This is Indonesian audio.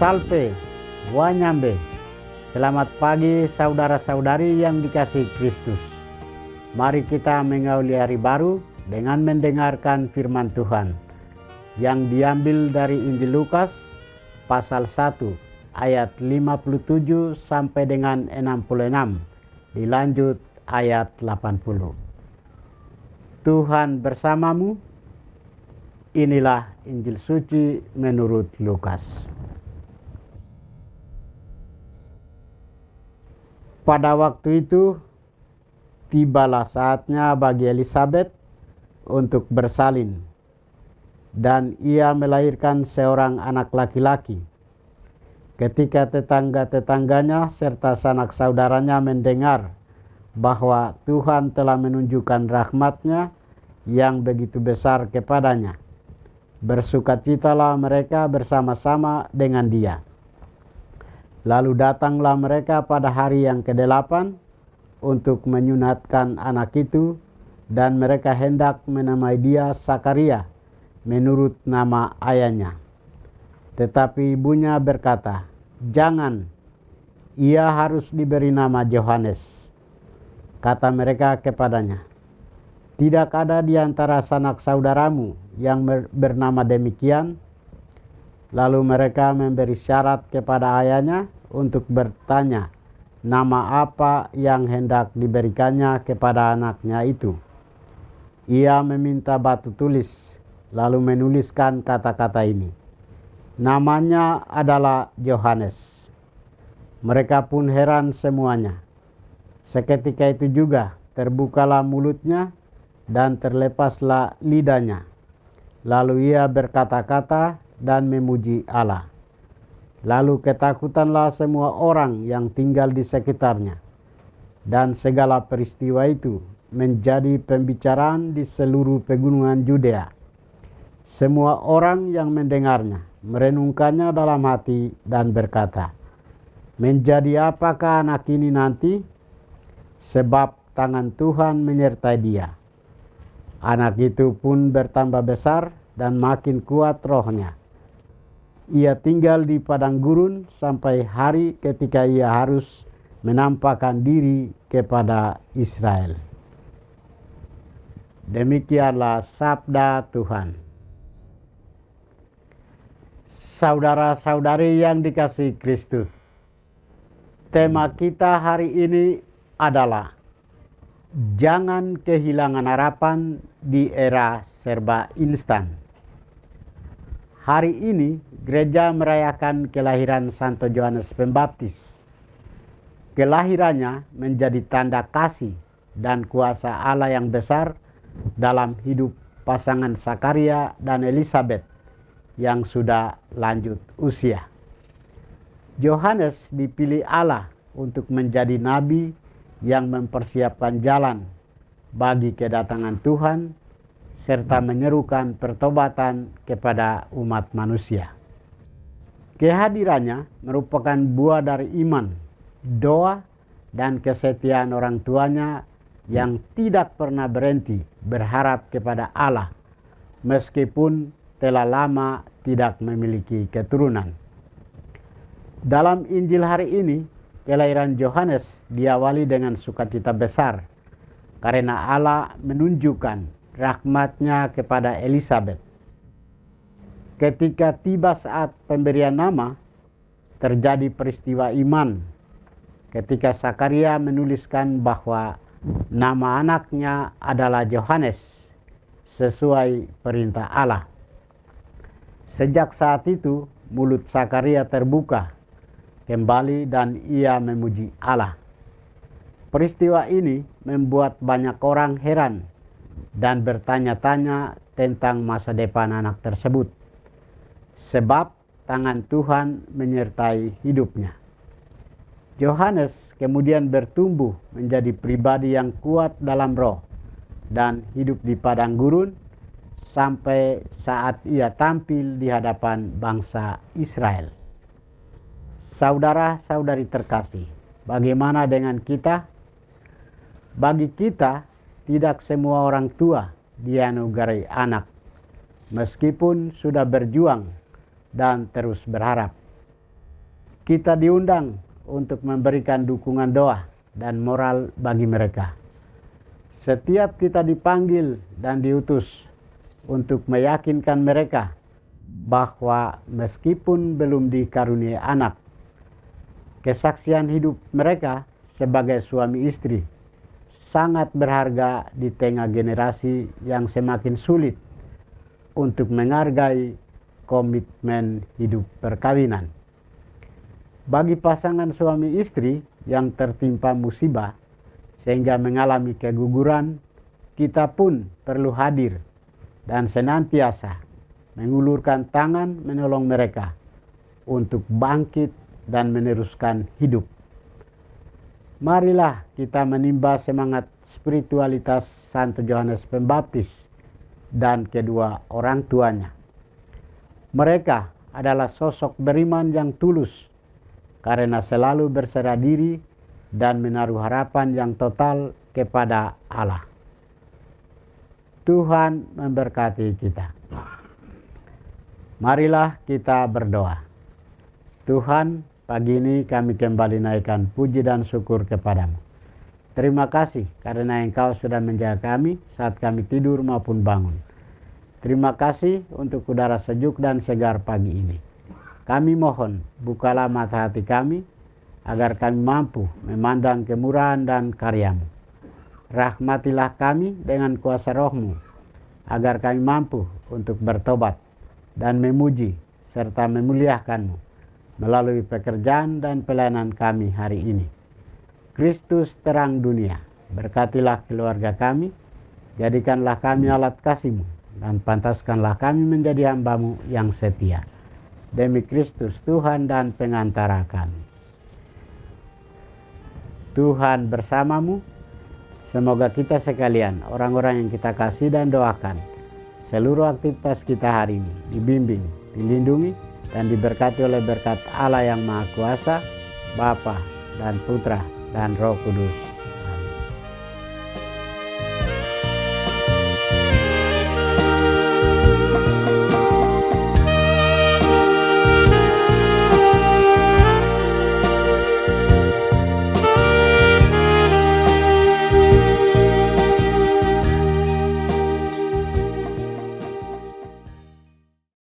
Salve, Wanyambe. Selamat pagi saudara-saudari yang dikasihi Kristus. Mari kita mengawali hari baru dengan mendengarkan firman Tuhan yang diambil dari Injil Lukas pasal 1 ayat 57 sampai dengan 66, dilanjut ayat 80. Tuhan bersamamu. Inilah Injil suci menurut Lukas. Pada waktu itu, tibalah saatnya bagi Elisabet untuk bersalin, dan ia melahirkan seorang anak laki-laki. Ketika tetangga-tetangganya serta sanak saudaranya mendengar bahwa Tuhan telah menunjukkan rahmat-Nya yang begitu besar kepadanya, bersukacitalah mereka bersama-sama dengan dia. Lalu datanglah mereka pada hari yang ke-8 untuk menyunatkan anak itu, dan mereka hendak menamai dia Sakaria menurut nama ayahnya. Tetapi ibunya berkata, "Jangan, ia harus diberi nama Yohanes." Kata mereka kepadanya, "Tidak ada di antara sanak saudaramu yang bernama demikian?" Lalu mereka memberi syarat kepada ayahnya untuk bertanya nama apa yang hendak diberikannya kepada anaknya itu. Ia meminta batu tulis, lalu menuliskan kata-kata ini, "Namanya adalah Yohanes." Mereka pun heran semuanya. Seketika itu juga terbukalah mulutnya dan terlepaslah lidahnya. Lalu ia berkata-kata dan memuji Allah. Lalu ketakutanlah semua orang yang tinggal di sekitarnya, dan segala peristiwa itu menjadi pembicaraan di seluruh pegunungan Yudea. Semua orang yang mendengarnya merenungkannya dalam hati dan berkata, "Menjadi apakah anak ini nanti? Sebab tangan Tuhan menyertai dia." Anak itu pun bertambah besar dan makin kuat rohnya. Ia tinggal di padang gurun sampai hari ketika ia harus menampakkan diri kepada Israel. Demikianlah sabda Tuhan. Saudara-saudari yang dikasihi Kristus, tema kita hari ini adalah jangan kehilangan harapan di era serba instan. Hari ini gereja merayakan kelahiran Santo Yohanes Pembaptis. Kelahirannya menjadi tanda kasih dan kuasa Allah yang besar dalam hidup pasangan Sakaria dan Elisabet yang sudah lanjut usia. Yohanes dipilih Allah untuk menjadi nabi yang mempersiapkan jalan bagi kedatangan Tuhan serta menyerukan pertobatan kepada umat manusia. Kehadirannya merupakan buah dari iman, doa, dan kesetiaan orang tuanya yang tidak pernah berhenti berharap kepada Allah meskipun telah lama tidak memiliki keturunan. Dalam Injil hari ini, kelahiran Yohanes diawali dengan sukacita besar karena Allah menunjukkan rahmat-Nya kepada Elisabet. Ketika tiba saat pemberian nama, terjadi peristiwa iman ketika Sakaria menuliskan bahwa nama anaknya adalah Yohanes sesuai perintah Allah. Sejak saat itu, mulut Sakaria terbuka kembali dan ia memuji Allah. Peristiwa ini membuat banyak orang heran dan bertanya-tanya tentang masa depan anak tersebut, sebab tangan Tuhan menyertai hidupnya. Yohanes kemudian bertumbuh menjadi pribadi yang kuat dalam roh dan hidup di padang gurun sampai saat ia tampil di hadapan bangsa Israel. Saudara-saudari terkasih, bagaimana dengan kita? Bagi kita, tidak semua orang tua dianugerahi anak, meskipun sudah berjuang dan terus berharap. Kita diundang untuk memberikan dukungan doa dan moral bagi mereka. Setiap kita dipanggil dan diutus untuk meyakinkan mereka bahwa meskipun belum dikaruniai anak, kesaksian hidup mereka sebagai suami istri sangat berharga di tengah generasi yang semakin sulit untuk menghargai komitmen hidup perkawinan. Bagi pasangan suami istri yang tertimpa musibah sehingga mengalami keguguran, kita pun perlu hadir dan senantiasa mengulurkan tangan menolong mereka untuk bangkit dan meneruskan hidup. Marilah kita menimba semangat spiritualitas Santo Yohanes Pembaptis dan kedua orang tuanya. Mereka adalah sosok beriman yang tulus karena selalu berserah diri dan menaruh harapan yang total kepada Allah. Tuhan memberkati kita. Marilah kita berdoa. Tuhan, pagi ini kami kembali naikkan puji dan syukur kepadamu. Terima kasih karena Engkau sudah menjaga kami saat kami tidur maupun bangun. Terima kasih untuk udara sejuk dan segar pagi ini. Kami mohon, bukalah mata hati kami, agar kami mampu memandang kemurahan dan karya-Mu. Rahmatilah kami dengan kuasa Roh-Mu, agar kami mampu untuk bertobat dan memuji serta memuliakan-Mu melalui pekerjaan dan pelayanan kami hari ini. Kristus terang dunia, berkatilah keluarga kami, jadikanlah kami alat kasih-Mu, dan pantaskanlah kami menjadi hamba-Mu yang setia. Demi Kristus Tuhan dan pengantara kami. Tuhan bersamamu. Semoga kita sekalian, orang-orang yang kita kasih dan doakan, seluruh aktivitas kita hari ini dibimbing, dilindungi, dan diberkati oleh berkat Allah yang Maha Kuasa, Bapa dan Putra dan Roh Kudus.